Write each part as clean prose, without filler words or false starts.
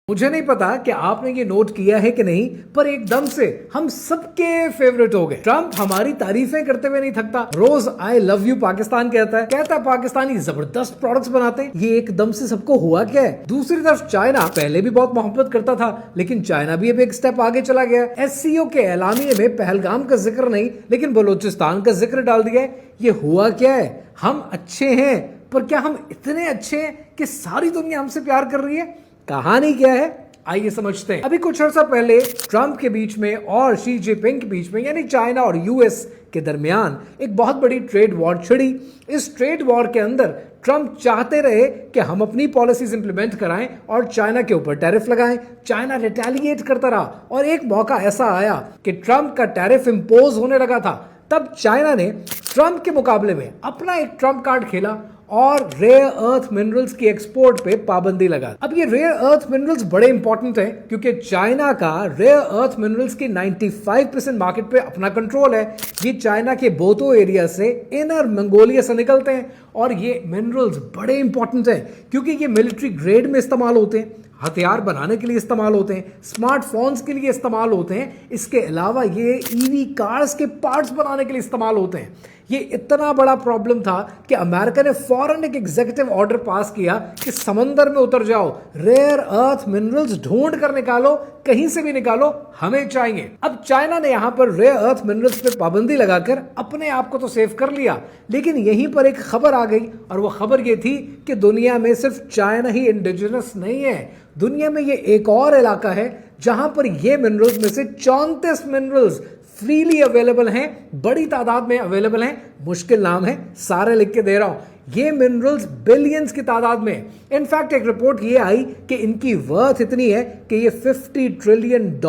मुझे नहीं पता कि आपने ये नोट किया है कि नहीं, पर एकदम से हम सबके फेवरेट हो गए। ट्रंप हमारी तारीफें करते हुए नहीं थकता, रोज आई लव यू पाकिस्तान कहता है पाकिस्तानी जबरदस्त प्रोडक्ट्स बनाते हैं। ये एकदम से सबको हुआ क्या है? दूसरी तरफ चाइना पहले भी बहुत मोहब्बत करता था, लेकिन चाइना भी अब एक स्टेप आगे चला गया। एससीओ के एलामिये में पहलगाम का जिक्र नहीं, लेकिन बलूचिस्तान का जिक्र डाल दिया है। ये हुआ क्या है? हम अच्छे हैं, पर क्या हम इतने अच्छे हैं कि सारी दुनिया हमसे प्यार कर रही है? कहानी क्या है, आइए समझते हैं। अभी कुछ अर्सा पहले ट्रंप के बीच में और शी जिनपिंग के बीच में, यानी चाइना और यूएस के दरमियान एक बहुत बड़ी ट्रेड वॉर छिड़ी। इस ट्रेड वॉर के अंदर ट्रंप चाहते रहे कि हम अपनी पॉलिसीज इंप्लीमेंट कराएं और चाइना के ऊपर टैरिफ लगाएं। चाइना रिटेलिएट करता रहा और एक मौका ऐसा आया कि ट्रंप का टैरिफ इंपोज होने लगा था। तब चाइना ने ट्रंप के मुकाबले में अपना एक ट्रंप कार्ड खेला और रेयर अर्थ मिनरल्स की एक्सपोर्ट पे पाबंदी लगा। अब ये रेयर अर्थ मिनरल्स बड़े इंपॉर्टेंट हैं, क्योंकि चाइना का रेयर अर्थ मिनरल्स की 95% मार्केट पे अपना कंट्रोल है। ये चाइना के बोतो एरिया से, इनर मंगोलिया से निकलते हैं और ये मिनरल्स बड़े इंपॉर्टेंट हैं, क्योंकि ये मिलिट्री ग्रेड में इस्तेमाल होते हैं, हथियार बनाने के लिए इस्तेमाल होते हैं, स्मार्टफोन्स के लिए इस्तेमाल होते हैं। इसके अलावा ये ईवी कार्स के पार्ट्स बनाने के लिए इस्तेमाल होते हैं। ये इतना बड़ा प्रॉब्लम था कि अमेरिका ने फौरन एक एग्जीक्यूटिव ऑर्डर पास किया कि समंदर में उतर जाओ, रेयर अर्थ मिनरल्स ढूंढ कर निकालो, कहीं से भी निकालो, हमें चाहिए। अब चाइना ने यहां पर रेयर अर्थ मिनरल्स पे पाबंदी लगाकर अपने आप को तो सेव कर लिया, लेकिन यहीं पर एक खबर आ गई, और वो खबर ये थी कि दुनिया में सिर्फ चाइना ही इंडिजिनस नहीं है। दुनिया में ये एक और इलाका है जहां पर ये मिनरल्स में से 34 मिनरल्स फ्रीली अवेलेबल हैं, बड़ी तादाद में अवेलेबल हैं। मुश्किल नाम है, सारे लिख के दे रहा हूं। ये मिनरल्स बिलियंस की तादाद में। इनफैक्ट एक रिपोर्ट ये आई कि इनकी वर्थ इतनी है कि ये $50 ट्रिलियन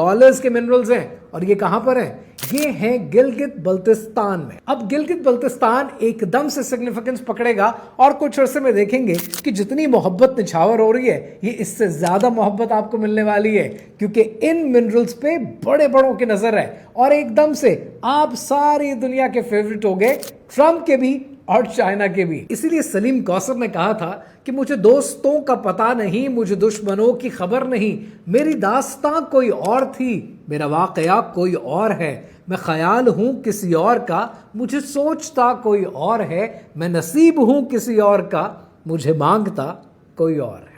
के मिनरल्स हैं। और ये कहां पर है? ये है गिलगित बल्तिस्तान में। अब गिलगित बल्तिस्तान एकदम से सिग्निफिकेंस पकड़ेगा और कुछ अरसे में देखेंगे कि जितनी मोहब्बत निछावर हो रही है, ये इससे ज्यादा मोहब्बत आपको मिलने वाली है, क्योंकि इन मिनरल्स पे बड़े बड़ों की नजर है। और एकदम से आप सारी दुनिया के फेवरेट हो गए, ट्रंप के भी और चाइना के भी। इसीलिए सलीम कौसर ने कहा था कि मुझे दोस्तों का पता नहीं, मुझे दुश्मनों की खबर नहीं, मेरी दास्तां कोई और थी, मेरा वाकया कोई और है, मैं ख्याल हूं किसी और का, मुझे सोचता कोई और है, मैं नसीब हूं किसी और का, मुझे मांगता कोई और है।